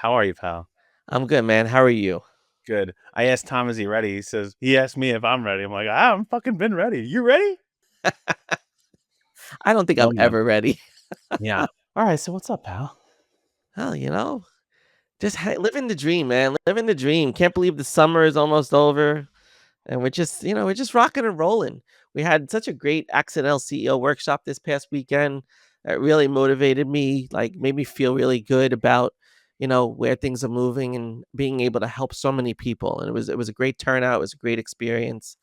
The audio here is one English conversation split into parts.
How are you, pal? I'm good, man. How are you? Good. I asked Tom, is he ready? He asked me if I'm ready. I'm like, I'm fucking been ready. You ready? I don't think Oh, I'm no. ever ready. Yeah. All right. So what's up, pal? Well, just living the dream, man. Living the dream. Can't believe the summer is almost over, and we're just rocking and rolling. We had such a great accidental CEO workshop this past weekend that really motivated me, like made me feel really good about where things are moving and being able to help so many people. And it was a great turnout. It was a great experience,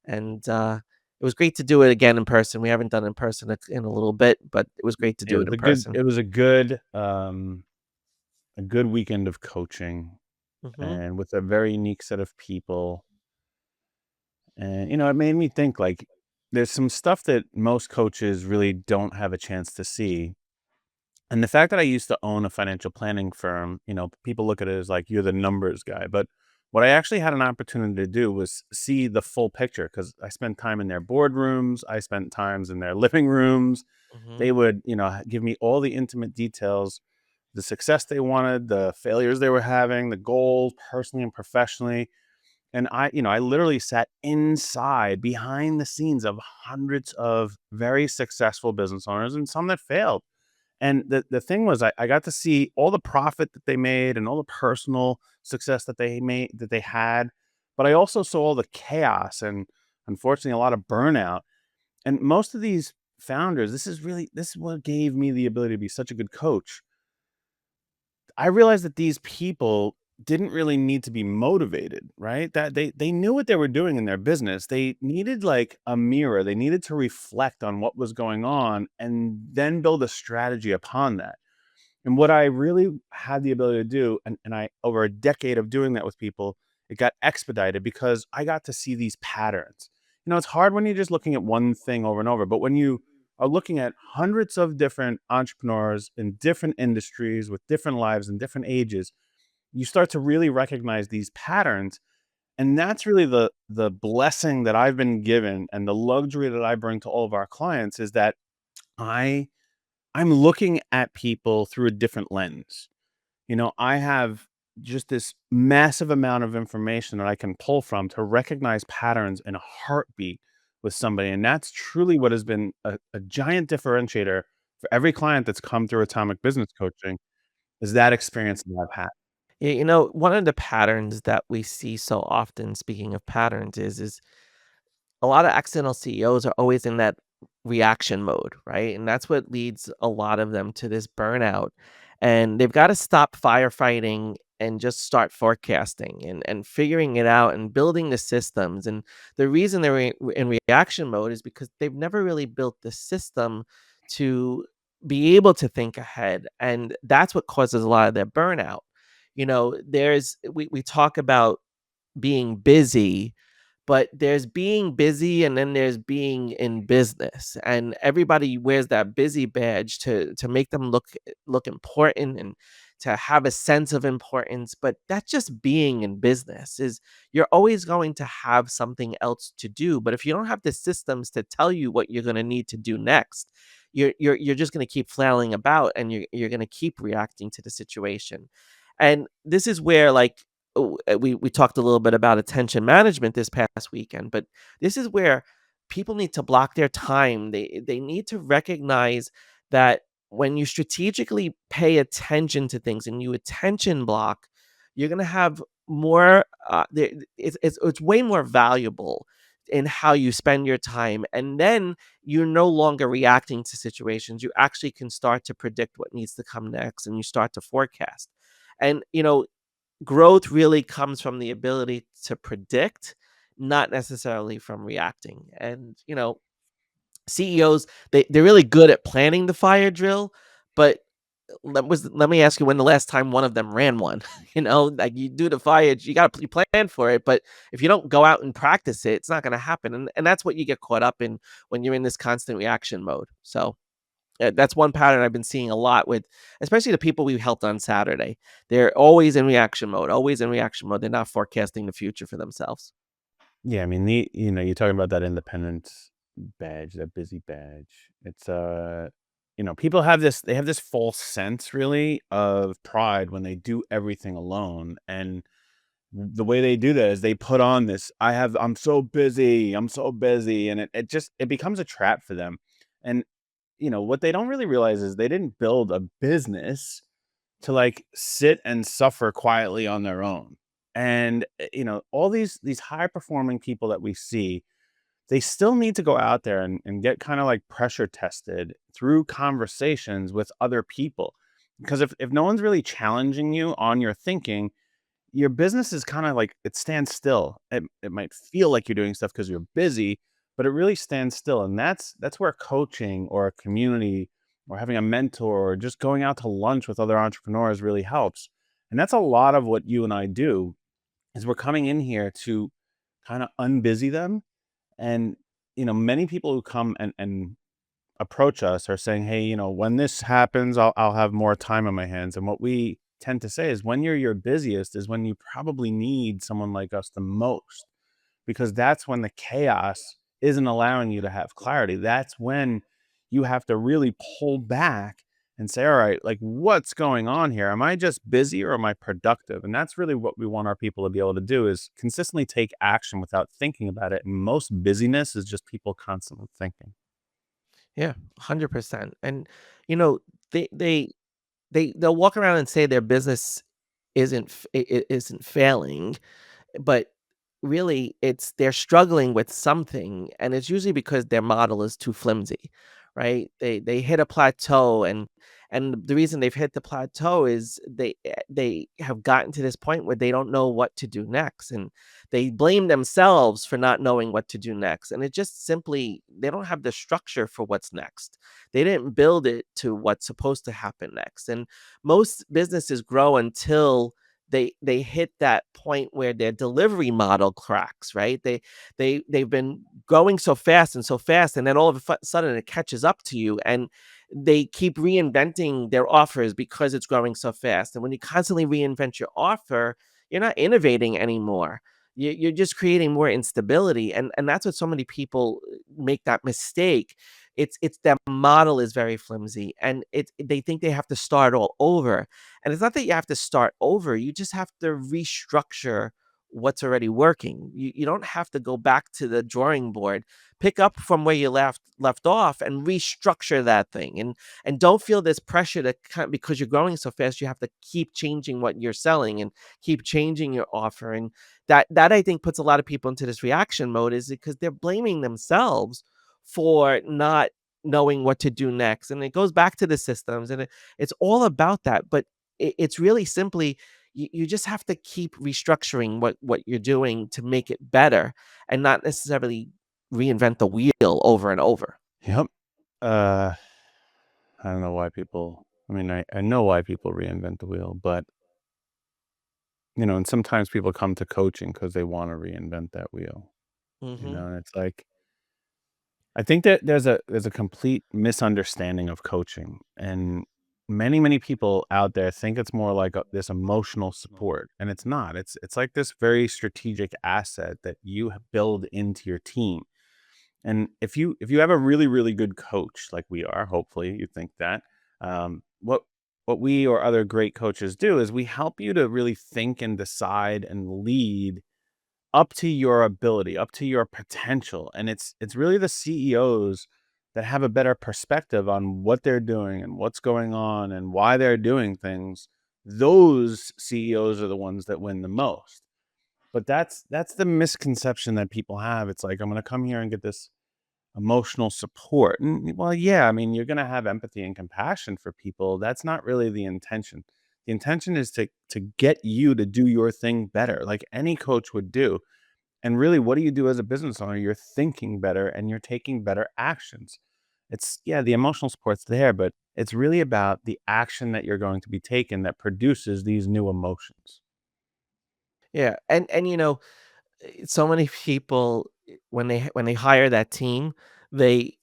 and it was great to do it again in person. We haven't done it in person in a little bit, but it was great to It do it was in a good. person. It was a good weekend of coaching, Hmm. and with a very unique set of people. And it made me think like there's some stuff that most coaches really don't have a chance to see. And the fact that I used to own a financial planning firm, people look at it as like you're the numbers guy. But what I actually had an opportunity to do was see the full picture because I spent time in their boardrooms. I spent times in their living rooms. Hmm. They would, give me all the intimate details, the success they wanted, the failures they were having, the goals personally and professionally. And I literally sat inside behind the scenes of hundreds of very successful business owners and some that failed. And the thing was, I got to see all the profit that they made and all the personal success that they had. But I also saw all the chaos and unfortunately a lot of burnout. And most of these founders, this is what gave me the ability to be such a good coach. I realized that these people didn't really need to be motivated, right? That they knew what they were doing in their business. They needed like a mirror. They needed to reflect on what was going on and then build a strategy upon that. And what I really had the ability to do, and I over a decade of doing that with people, it got expedited because I got to see these patterns. It's hard when you're just looking at one thing over and over, but when you are looking at hundreds of different entrepreneurs in different industries with different lives and different ages, you start to really recognize these patterns. And that's really the blessing that I've been given and the luxury that I bring to all of our clients is that I I'm looking at people through a different lens. I have just this massive amount of information that I can pull from to recognize patterns in a heartbeat with somebody. And that's truly what has been a giant differentiator for every client that's come through Atomic Business Coaching is that experience that I've had. Yeah, one of the patterns that we see so often, speaking of patterns, is a lot of accidental CEOs are always in that reaction mode, right? And that's what leads a lot of them to this burnout. And they've got to stop firefighting and just start forecasting and figuring it out and building the systems. And the reason they're in reaction mode is because they've never really built the system to be able to think ahead. And that's what causes a lot of their burnout. We talk about being busy, but there's being busy and then there's being in business, and everybody wears that busy badge to make them look important and to have a sense of importance, but that's just being in business. Is You're always going to have something else to do, but if you don't have the systems to tell you what you're going to need to do next, you're just going to keep flailing about, and you're going to keep reacting to the situation. And this is where, like, we talked a little bit about attention management this past weekend, but this is where people need to block their time. They need to recognize that when you strategically pay attention to things and you attention block, you're gonna have more. It's way more valuable in how you spend your time, and then you're no longer reacting to situations. You actually can start to predict what needs to come next, and you start to forecast. And growth really comes from the ability to predict, not necessarily from reacting. And CEOs, they're really good at planning the fire drill, but let me ask you, when the last time one of them ran one? Like, you do the fire, you got to plan for it, but if you don't go out and practice it, it's not going to happen. And that's what you get caught up in when you're in this constant reaction mode. So that's one pattern I've been seeing a lot with, especially the people we helped on Saturday. They're always in reaction mode, always in reaction mode. They're not forecasting the future for themselves. Yeah, I mean, you're talking about that independence badge, that busy badge. It's people they have this false sense really of pride when they do everything alone. And the way they do that is they put on this, I'm so busy, I'm so busy. And it becomes a trap for them. And, what they don't really realize is they didn't build a business to like sit and suffer quietly on their own. And, all these high performing people that we see, they still need to go out there and get kind of like pressure tested through conversations with other people. Because if no one's really challenging you on your thinking, your business is kind of like it stands still. It might feel like you're doing stuff because you're busy, but it really stands still. And that's where coaching or a community or having a mentor or just going out to lunch with other entrepreneurs really helps. And that's a lot of what you and I do is we're coming in here to kind of unbusy them. And many people who come and approach us are saying, hey, when this happens, I'll have more time on my hands. And what we tend to say is when you're your busiest is when you probably need someone like us the most, because that's when the chaos isn't allowing you to have clarity. That's when you have to really pull back and say, all right, like what's going on here? Am I just busy or am I productive? And that's really what we want our people to be able to do is consistently take action without thinking about it. And most busyness is just people constantly thinking. Yeah, 100%. And, you know, they they they'll walk around and say their business isn't failing, but really it's they're struggling with something, and it's usually because their model is too flimsy, right? They hit a plateau, and the reason they've hit the plateau is they have gotten to this point where they don't know what to do next, and they blame themselves for not knowing what to do next. And it just simply they don't have the structure for what's next. They didn't build it to what's supposed to happen next. And most businesses grow until they hit that point where their delivery model cracks, right? They've been going so fast, and then all of a sudden it catches up to you, and they keep reinventing their offers because it's growing so fast. And when you constantly reinvent your offer, you're not innovating anymore. You're just creating more instability, and that's what so many people make that mistake. It's their model is very flimsy, and they think they have to start all over. And it's not that you have to start over, you just have to restructure what's already working. You don't have to go back to the drawing board. Pick up from where you left off and restructure that thing. And don't feel this pressure to because you're growing so fast, you have to keep changing what you're selling and keep changing your offer. And that I think puts a lot of people into this reaction mode is because they're blaming themselves for not knowing what to do next. And it goes back to the systems, and it's all about that. But it's really simply you just have to keep restructuring what you're doing to make it better, and not necessarily reinvent the wheel over and over. Yep. Uh, I don't know why people, I mean, I know why people reinvent the wheel, but, and sometimes people come to coaching because they want to reinvent that wheel, Mhm. and it's like, I think that there's a complete misunderstanding of coaching. And many people out there think it's more like this emotional support, and it's not. It's like this very strategic asset that you build into your team. And if you have a really good coach like we are, hopefully you think that, what we or other great coaches do is we help you to really think and decide and lead up to your ability, up to your potential. And it's really the CEOs that have a better perspective on what they're doing and what's going on and why they're doing things. Those CEOs are the ones that win the most. But that's the misconception that people have. It's like, I'm going to come here and get this emotional support. And well, yeah, I mean, you're going to have empathy and compassion for people. That's not really the intention. The intention is to get you to do your thing better, like any coach would do. And really, what do you do as a business owner? You're thinking better and you're taking better actions. It's, yeah, the emotional support's there, but it's really about the action that you're going to be taking that produces these new emotions. Yeah, and so many people when they hire that team, they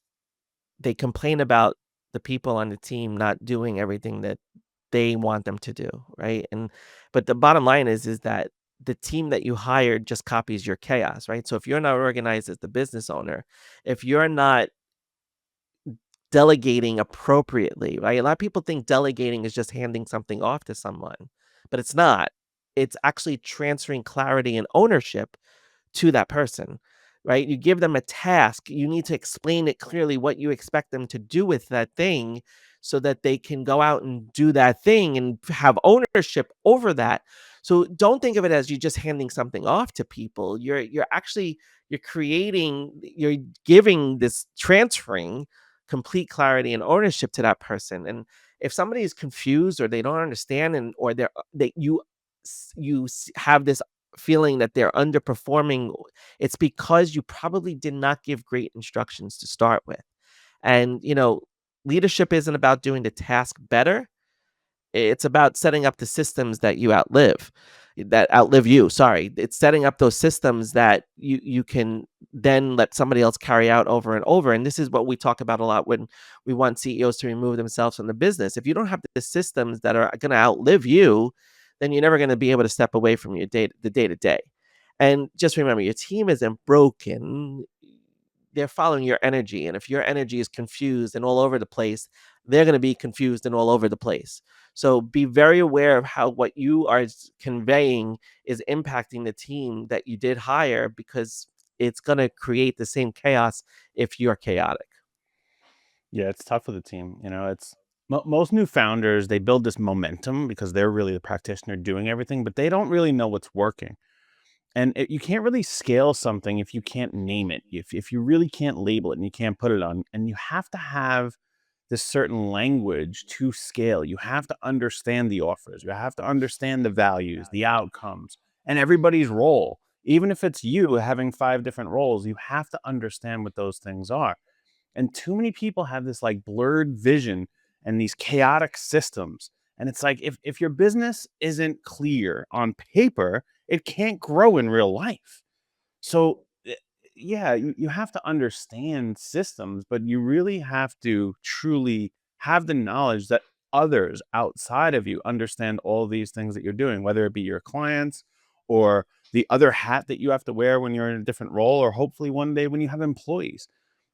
they complain about the people on the team not doing everything that they want them to do, right? And but the bottom line is that the team that you hired just copies your chaos, right? So if you're not organized as the business owner, if you're not delegating appropriately, right? A lot of people think delegating is just handing something off to someone, but it's not. It's actually transferring clarity and ownership to that person, right? You give them a task, you need to explain it clearly what you expect them to do with that thing so that they can go out and do that thing and have ownership over that. So don't think of it as you just handing something off to people. You're actually you're creating you're giving this transferring complete clarity and ownership to that person. And if somebody is confused or they don't understand and or they're that have this feeling that they're underperforming, it's because you probably did not give great instructions to start with. And, leadership isn't about doing the task better. It's about setting up the systems that outlive you. Sorry. It's setting up those systems that you can then let somebody else carry out over and over. And this is what we talk about a lot when we want CEOs to remove themselves from the business. If you don't have the systems that are going to outlive you, then you're never going to be able to step away from the day to day. And just remember, your team isn't broken. They're following your energy. And if your energy is confused and all over the place, they're going to be confused and all over the place. So be very aware of how what you are conveying is impacting the team that you did hire, because it's going to create the same chaos if you're chaotic. Yeah, it's tough with a team. It's most new founders, they build this momentum because they're really the practitioner doing everything, but they don't really know what's working. And you can't really scale something if you can't name it, if you really can't label it and you can't put it on. And you have to have this certain language to scale. You have to understand the offers, you have to understand the values, the outcomes, and everybody's role. Even if it's you having five different roles, you have to understand what those things are. And too many people have this like blurred vision and these chaotic systems. And it's like if your business isn't clear on paper, it can't grow in real life. So, yeah, you have to understand systems, but you really have to truly have the knowledge that others outside of you understand all these things that you're doing, whether it be your clients or the other hat that you have to wear when you're in a different role, or hopefully one day when you have employees.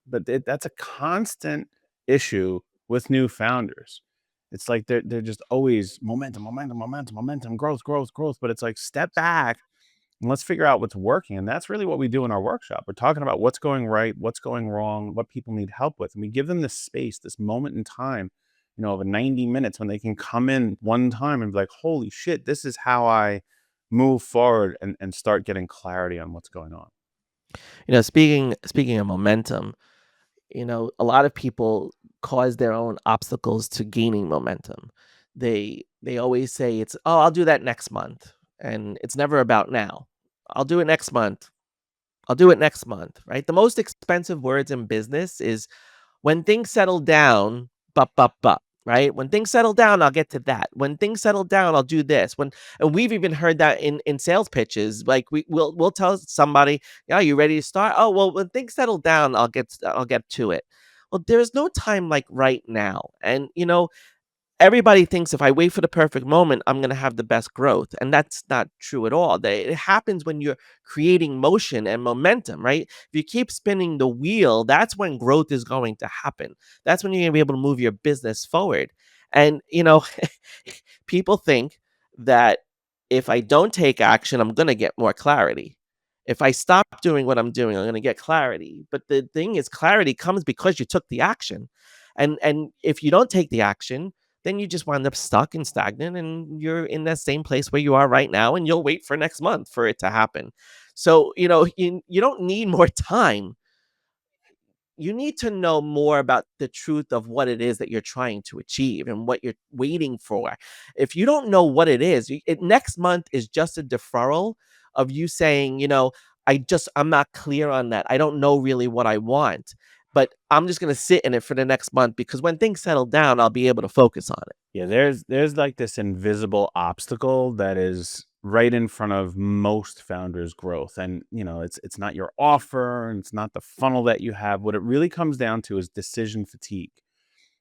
But that's a constant issue with new founders. It's like they're just always momentum, momentum, momentum, momentum, growth, growth, growth. But it's like step back and let's figure out what's working. And that's really what we do in our workshop. We're talking about what's going right, what's going wrong, what people need help with. And we give them this space, this moment in time, of 90 minutes when they can come in one time and be like, holy shit, this is how I move forward and start getting clarity on what's going on. Speaking of momentum, a lot of people cause their own obstacles to gaining momentum. They always say it's, "Oh, I'll do that next month." And it's never about now. "I'll do it next month. I'll do it next month," right? The most expensive words in business is when things settle down, but, right? When things settle down, I'll get to that. When things settle down, I'll do this. And we've even heard that in sales pitches. Like we'll tell somebody, "Yeah, you ready to start?" "Oh, well, when things settle down, I'll get to it." Well, there's no time like right now. And everybody thinks if I wait for the perfect moment, I'm going to have the best growth. And that's not true at all. It happens when you're creating motion and momentum, right? If you keep spinning the wheel, that's when growth is going to happen. That's when you're going to be able to move your business forward. And, people think that if I don't take action, I'm going to get more clarity. If I stop doing what I'm doing, I'm going to get clarity. But the thing is, clarity comes because you took the action. And if you don't take the action, then you just wind up stuck and stagnant and you're in that same place where you are right now, and you'll wait for next month for it to happen. So, you don't need more time. You need to know more about the truth of what it is that you're trying to achieve and what you're waiting for. If you don't know what it is, next month is just a deferral of you saying, I'm not clear on that. I don't know really what I want, but I'm just going to sit in it for the next month, because when things settle down, I'll be able to focus on it. Yeah, there's like this invisible obstacle that is right in front of most founders' growth. And it's not your offer and it's not the funnel that you have. What it really comes down to is decision fatigue.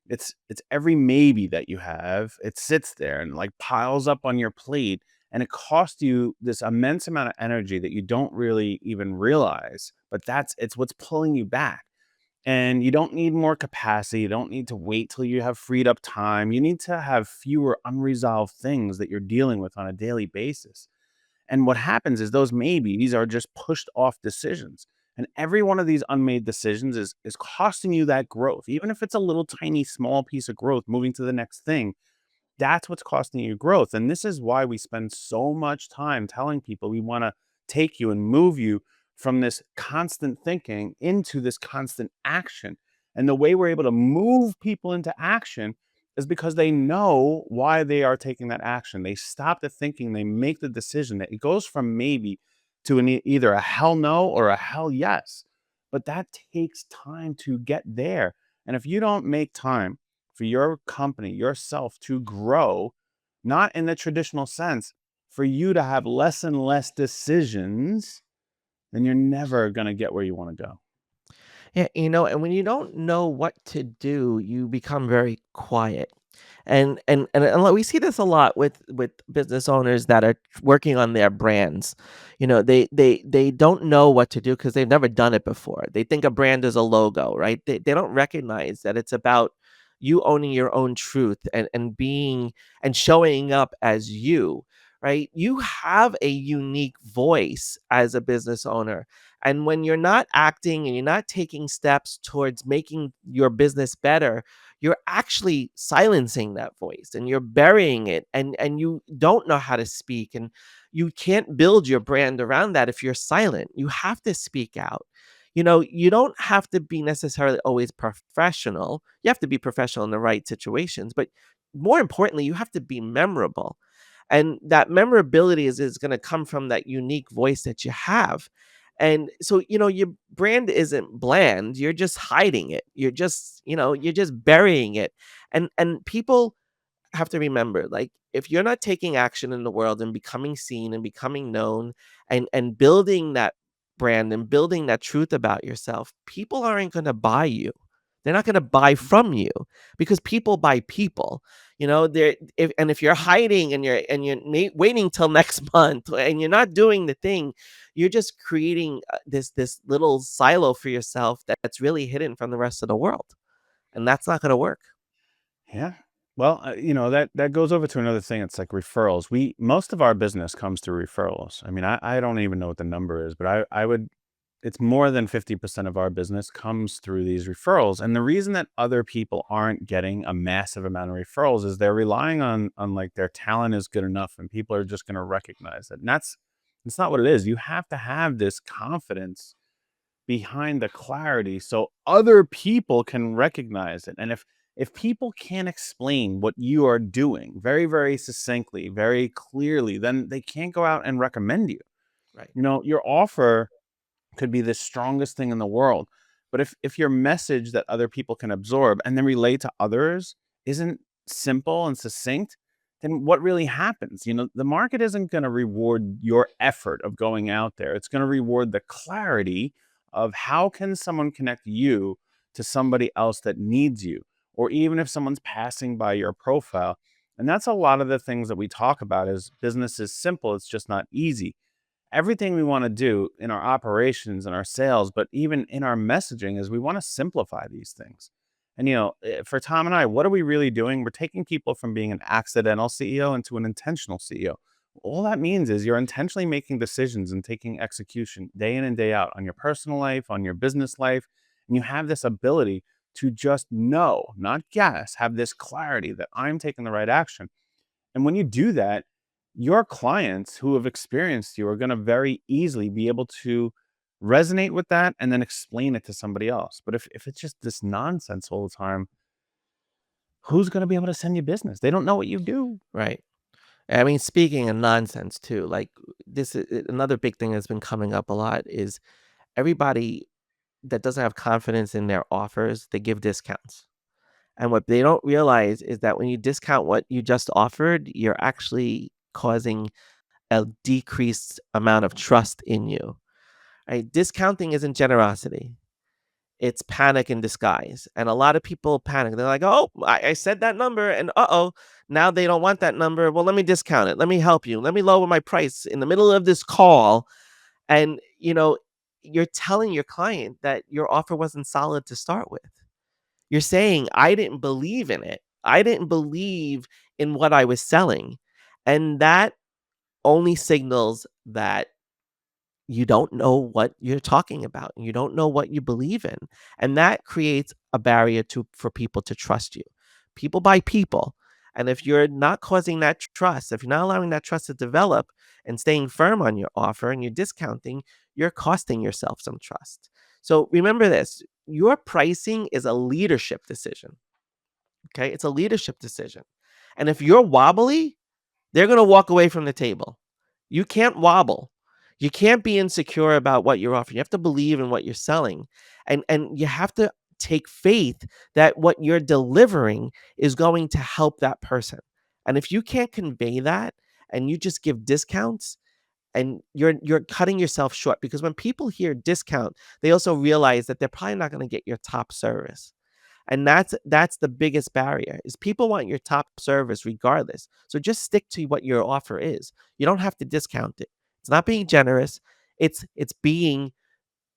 It's every maybe that you have. It sits there and like piles up on your plate, and it costs you this immense amount of energy that you don't really even realize. But it's what's pulling you back. And you don't need more capacity. You don't need to wait till you have freed up time. You need to have fewer unresolved things that you're dealing with on a daily basis. And what happens is those maybes are just pushed off decisions. And every one of these unmade decisions is costing you that growth. Even if it's a little tiny small piece of growth moving to the next thing, that's what's costing you growth. And this is why we spend so much time telling people we want to take you and move you from this constant thinking into this constant action. And the way we're able to move people into action is because they know why they are taking that action. They stop the thinking, they make the decision. That it goes from maybe to either a hell no or a hell yes. But that takes time to get there. And if you don't make time for your company, yourself to grow, not in the traditional sense, for you to have less and less decisions, then you're never going to get where you want to go. Yeah, and when you don't know what to do, you become very quiet. And we see this a lot with business owners that are working on their brands. They don't know what to do because they've never done it before. They think a brand is a logo, right? They don't recognize that it's about you owning your own truth and being and showing up as you, right? You have a unique voice as a business owner. And when you're not acting and you're not taking steps towards making your business better, you're actually silencing that voice and you're burying it, and you don't know how to speak, and you can't build your brand around that if you're silent. You have to speak out. You don't have to be necessarily always professional. You have to be professional in the right situations, but more importantly, you have to be memorable. And that memorability is going to come from that unique voice that you have. And so, your brand isn't bland. You're just hiding it. You're just burying it. And people have to remember, like, if you're not taking action in the world and becoming seen and becoming known and building that brand and building that truth about yourself, people aren't going to buy you. They're not going to buy from you because people buy people. If you're hiding and you're waiting till next month and you're not doing the thing, you're just creating this little silo for yourself that's really hidden from the rest of the world, and that's not going to work. Yeah. Well, that goes over to another thing. It's like referrals. Most of our business comes through referrals. I mean, I don't even know what the number is, but I would, it's more than 50% of our business comes through these referrals. And the reason that other people aren't getting a massive amount of referrals is they're relying on like their talent is good enough and people are just going to recognize it. And it's not what it is. You have to have this confidence behind the clarity so other people can recognize it. And if people can't explain what you are doing very, very succinctly, very clearly, then they can't go out and recommend you. Right. Your offer could be the strongest thing in the world. But if your message that other people can absorb and then relate to others isn't simple and succinct, then what really happens? The market isn't going to reward your effort of going out there. It's going to reward the clarity of how can someone connect you to somebody else that needs you, or even if someone's passing by your profile. And that's a lot of the things that we talk about is business is simple, it's just not easy. Everything we want to do in our operations and our sales, but even in our messaging, is we want to simplify these things. And for Tom and I, what are we really doing? We're taking people from being an accidental CEO into an intentional CEO. All that means is you're intentionally making decisions and taking execution day in and day out on your personal life, on your business life, and you have this ability to just know, not guess, have this clarity that I'm taking the right action. And when you do that, your clients who have experienced you are going to very easily be able to resonate with that and then explain it to somebody else. But if it's just this nonsense all the time, who's going to be able to send you business? They don't know what you do. Right. I mean, speaking of nonsense too, like, this is another big thing that's been coming up a lot is everybody that doesn't have confidence in their offers, they give discounts. And what they don't realize is that when you discount what you just offered, you're actually causing a decreased amount of trust in you. Right? Discounting isn't generosity. It's panic in disguise. And a lot of people panic. They're like, oh, I said that number, and now they don't want that number. Well, let me discount it. Let me help you. Let me lower my price in the middle of this call. And, you're telling your client that your offer wasn't solid to start with. You're saying, "I didn't believe in it. I didn't believe in what I was selling." And that only signals that you don't know what you're talking about. You don't know what you believe in. And that creates a barrier for people to trust you. People buy people. And if you're not causing that trust, if you're not allowing that trust to develop and staying firm on your offer and you're discounting, you're costing yourself some trust. So remember this, your pricing is a leadership decision. Okay. It's a leadership decision. And if you're wobbly, they're gonna walk away from the table. You can't wobble. You can't be insecure about what you're offering. You have to believe in what you're selling, and you have to take faith that what you're delivering is going to help that person. And if you can't convey that and you just give discounts, and you're cutting yourself short because when people hear discount, they also realize that they're probably not gonna get your top service. And that's the biggest barrier is people want your top service regardless. So just stick to what your offer is. You don't have to discount it. It's not being generous. It's being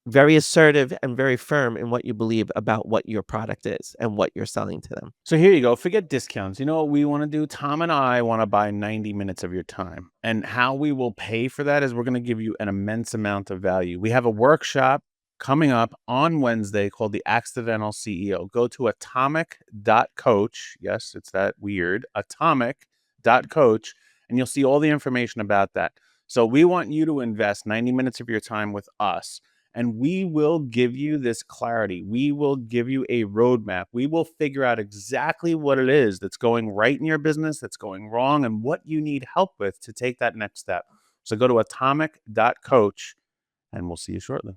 very assertive and very firm in what you believe about what your product is and what you're selling to them. So here you go. Forget discounts. You know what we want to do? Tom and I want to buy 90 minutes of your time. And how we will pay for that is we're going to give you an immense amount of value. We have a workshop coming up on Wednesday called The Accidental CEO. Go to atomic.coach. Yes, it's that weird. Atomic.coach. And you'll see all the information about that. So we want you to invest 90 minutes of your time with us, and we will give you this clarity. We will give you a roadmap. We will figure out exactly what it is that's going right in your business, that's going wrong, and what you need help with to take that next step. So go to atomic.coach, and we'll see you shortly.